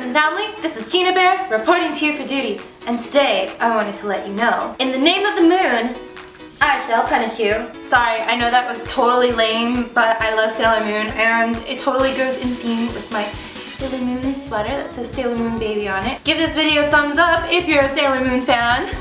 and family, this is Gina Bear reporting to you for duty, and today I wanted to let you know, in the name of the moon, I shall punish you. Sorry, I know that was totally lame, but I love Sailor Moon and it totally goes in theme with my Sailor Moon sweater that says Sailor Moon Baby on it. Give this video a thumbs up if you're a Sailor Moon fan.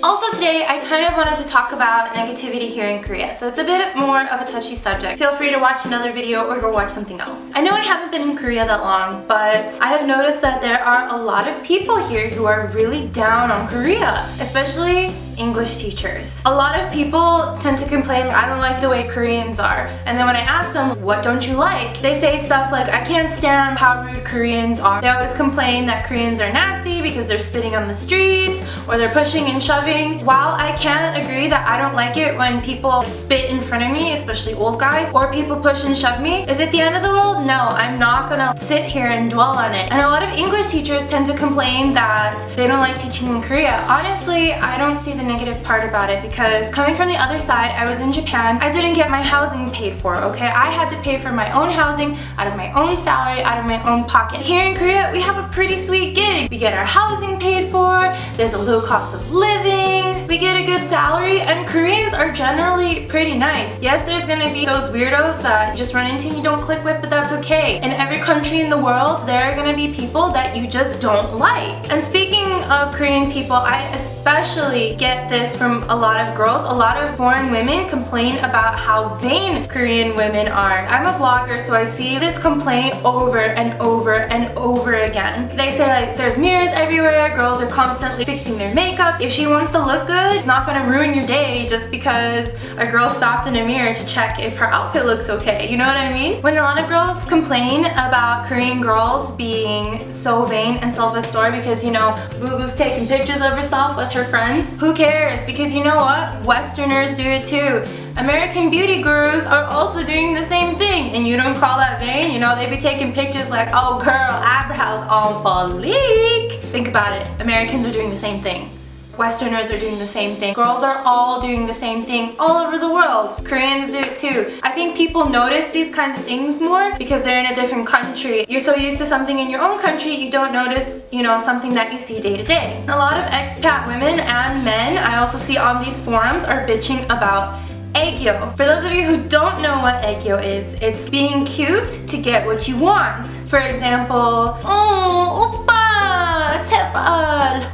Also today, I kind of wanted to talk about negativity here in Korea, so it's a bit more of a touchy subject. Feel free to watch another video or go watch something else. I know I haven't been in Korea that long, but I have noticed that there are a lot of people here who are really down on Korea, especially English teachers. A lot of people tend to complain, I don't like the way Koreans are. And then when I ask them, what don't you like? They say stuff like, I can't stand how rude Koreans are. They always complain that Koreans are nasty because they're spitting on the streets or they're pushing and shoving. While I can agree that I don't like it when people spit in front of me, especially old guys, or people push and shove me, is it the end of the world? No, I'm not gonna sit here and dwell on it. And a lot of English teachers tend to complain that they don't like teaching in Korea. Honestly, I don't see the negative part about it because coming from the other side, I was in Japan, I didn't get my housing paid for, okay? I had to pay for my own housing out of my own salary, out of my own pocket. Here in Korea, we have a pretty sweet gig. We get our housing paid for, there's a low cost of living, we get a good salary, and Koreans are generally pretty nice. Yes, there's gonna be those weirdos that you just run into and you don't click with, but that's okay. In every country in the world, there are gonna be people that you just don't like. And speaking of Korean people, I especially get this from a lot of girls. A lot of foreign women complain about how vain Korean women are. I'm a blogger, so I see this complaint over and over and over again. They say like there's mirrors everywhere, girls are constantly fixing their makeup. If she wants to look good, it's not gonna ruin your day just because a girl stopped in a mirror to check if her outfit looks okay. You know what I mean? When a lot of girls complain about Korean girls being so vain and self-assured because, you know, Boo Boo's taking pictures of herself with her friends, who cares? Because you know what? Westerners do it too. American beauty gurus are also doing the same thing, and you don't call that vain? You know, they be taking pictures like, oh girl, eyebrows on fleek. Think about it. Americans are doing the same thing. Westerners are doing the same thing. Girls are all doing the same thing all over the world. Koreans do it too. I think people notice these kinds of things more because they're in a different country. You're so used to something in your own country, you don't notice, you know, something that you see day to day. A lot of expat women and men I also see on these forums are bitching about aegyo. For those of you who don't know what aegyo is, it's being cute to get what you want. For example, oh, oppa, 제발.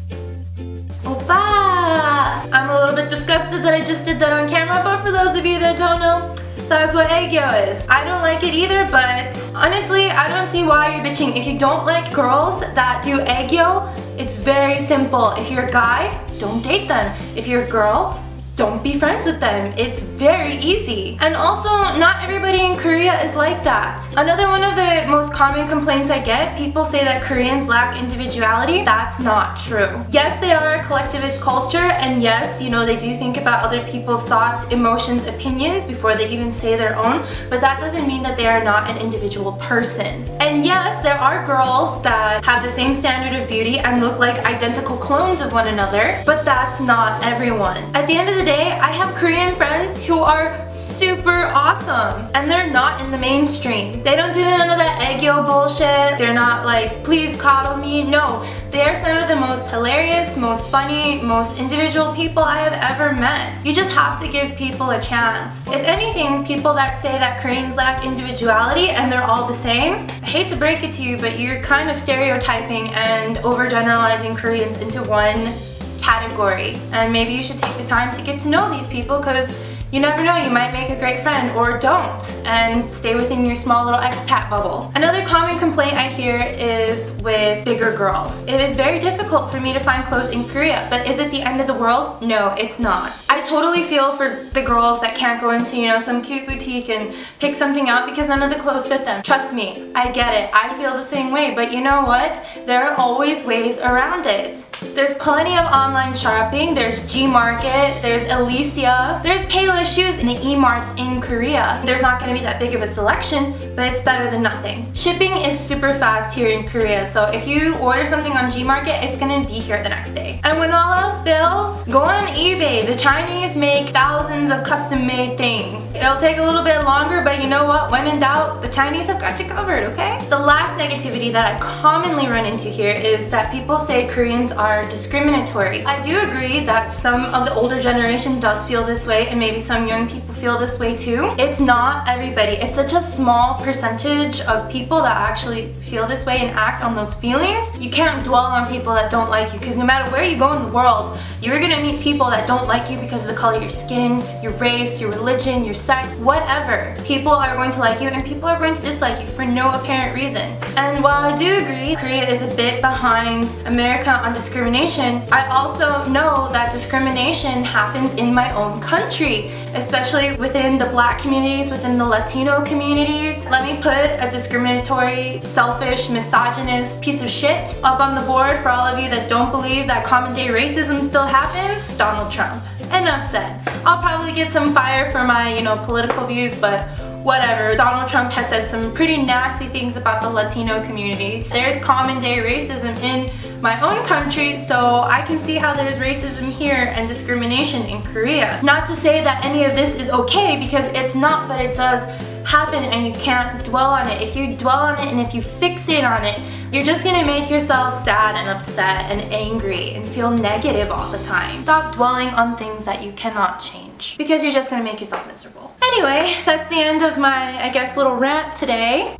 Oppa! I'm a little bit disgusted that I just did that on camera, but for those of you that don't know, that's what aegyo is. I don't like it either, but honestly, I don't see why you're bitching. If you don't like girls that do aegyo, it's very simple. If you're a guy, don't date them. If you're a girl, don't be friends with them. It's very easy. And also, not everybody in Korea is like that. Another one of the most common complaints I get, people say that Koreans lack individuality. That's not true. Yes, they are a collectivist culture, and yes, you know, they do think about other people's thoughts, emotions, opinions before they even say their own, but that doesn't mean that they are not an individual person. And yes, there are girls that have the same standard of beauty and look like identical clones of one another, but that's not everyone. At the end of the day, I have Korean friends who are super awesome and they're not in the mainstream. They don't do none of that aegyo bullshit. They're not like, please coddle me. No, they are some of the most hilarious, most funny, most individual people I have ever met. You just have to give people a chance. If anything, people that say that Koreans lack individuality and they're all the same, I hate to break it to you, but you're kind of stereotyping and overgeneralizing Koreans into one category, and maybe you should take the time to get to know these people because you never know, you might make a great friend or don't and stay within your small little expat bubble. Another common complaint I hear is with bigger girls. It is very difficult for me to find clothes in Korea, but is it the end of the world? No, it's not. I totally feel for the girls that can't go into, you know, some cute boutique and pick something out because none of the clothes fit them. Trust me, I get it. I feel the same way, but you know what? There are always ways around it. There's plenty of online shopping. There's Gmarket, there's Elysia, there's Payless shoes in the E-marts in Korea. There's not going to be that big of a selection, but it's better than nothing. Shipping is super fast here in Korea, so if you order something on Gmarket, it's gonna be here the next day. And when all else fails, go on eBay. The Chinese make thousands of custom-made things. It'll take a little bit longer, but you know what? When in doubt, the Chinese have got you covered, okay? The last negativity that I commonly run into here is that people say Koreans are discriminatory. I do agree that some of the older generation does feel this way, and maybe some young people feel this way too. It's not everybody. It's such a small percentage of people that actually feel this way and act on those feelings. You can't dwell on people that don't like you, because no matter where you go in the world, you're gonna meet people that don't like you because of the color of your skin, your race, your religion, your sex, whatever. People are going to like you and people are going to dislike you for no apparent reason. And while I do agree Korea is a bit behind America on discrimination, I also know that discrimination happens in my own country, especially within the Black communities, within the Latino communities. Let me put a discriminatory, selfish, misogynist piece of shit up on the board for all of you that don't believe that common day racism still happens. Donald Trump. Enough said. I'll probably get some fire for my, political views, but whatever. Donald Trump has said some pretty nasty things about the Latino community. There's common day racism in my own country, so I can see how there's racism here and discrimination in Korea. Not to say that any of this is okay, because it's not, but it does happen and you can't dwell on it. If you dwell on it and if you fixate on it, you're just gonna make yourself sad and upset and angry and feel negative all the time. Stop dwelling on things that you cannot change, because you're just gonna make yourself miserable. Anyway, that's the end of my, I guess, little rant today.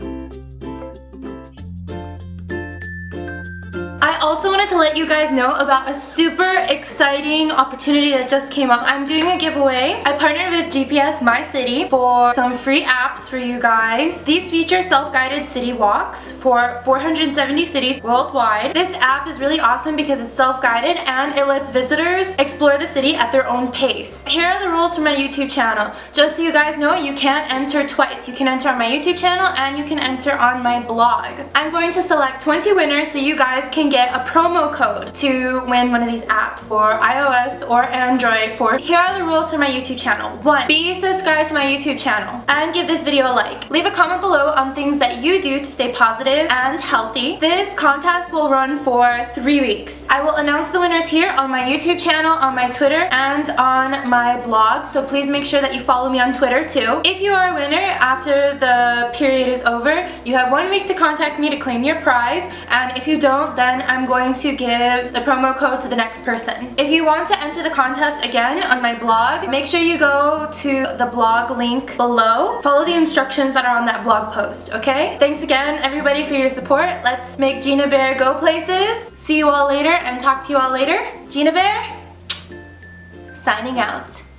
I also wanted to let you guys know about a super exciting opportunity that just came up. I'm doing a giveaway. I partnered with GPS My City for some free apps for you guys. These feature self-guided city walks for 470 cities worldwide. This app is really awesome because it's self-guided and it lets visitors explore the city at their own pace. Here are the rules for my YouTube channel. Just so you guys know, you can enter twice. You can enter on my YouTube channel and you can enter on my blog. I'm going to select 20 winners so you guys can get a promo code to win one of these apps for iOS or Android. Here are the rules for my YouTube channel. 1. Be subscribed to my YouTube channel and give this video a like. Leave a comment below on things that you do to stay positive and healthy. This contest will run for 3 weeks. I will announce the winners here on my YouTube channel, on my Twitter, and on my blog, so please make sure that you follow me on Twitter too. If you are a winner after the period is over, you have 1 week to contact me to claim your prize, and if you don't, then I'm going to give the promo code to the next person. If you want to enter the contest again on my blog, make sure you go to the blog link below. Follow the instructions that are on that blog post, okay? Thanks again, everybody, for your support. Let's make Gina Bear go places. See you all later and talk to you all later. Gina Bear, signing out.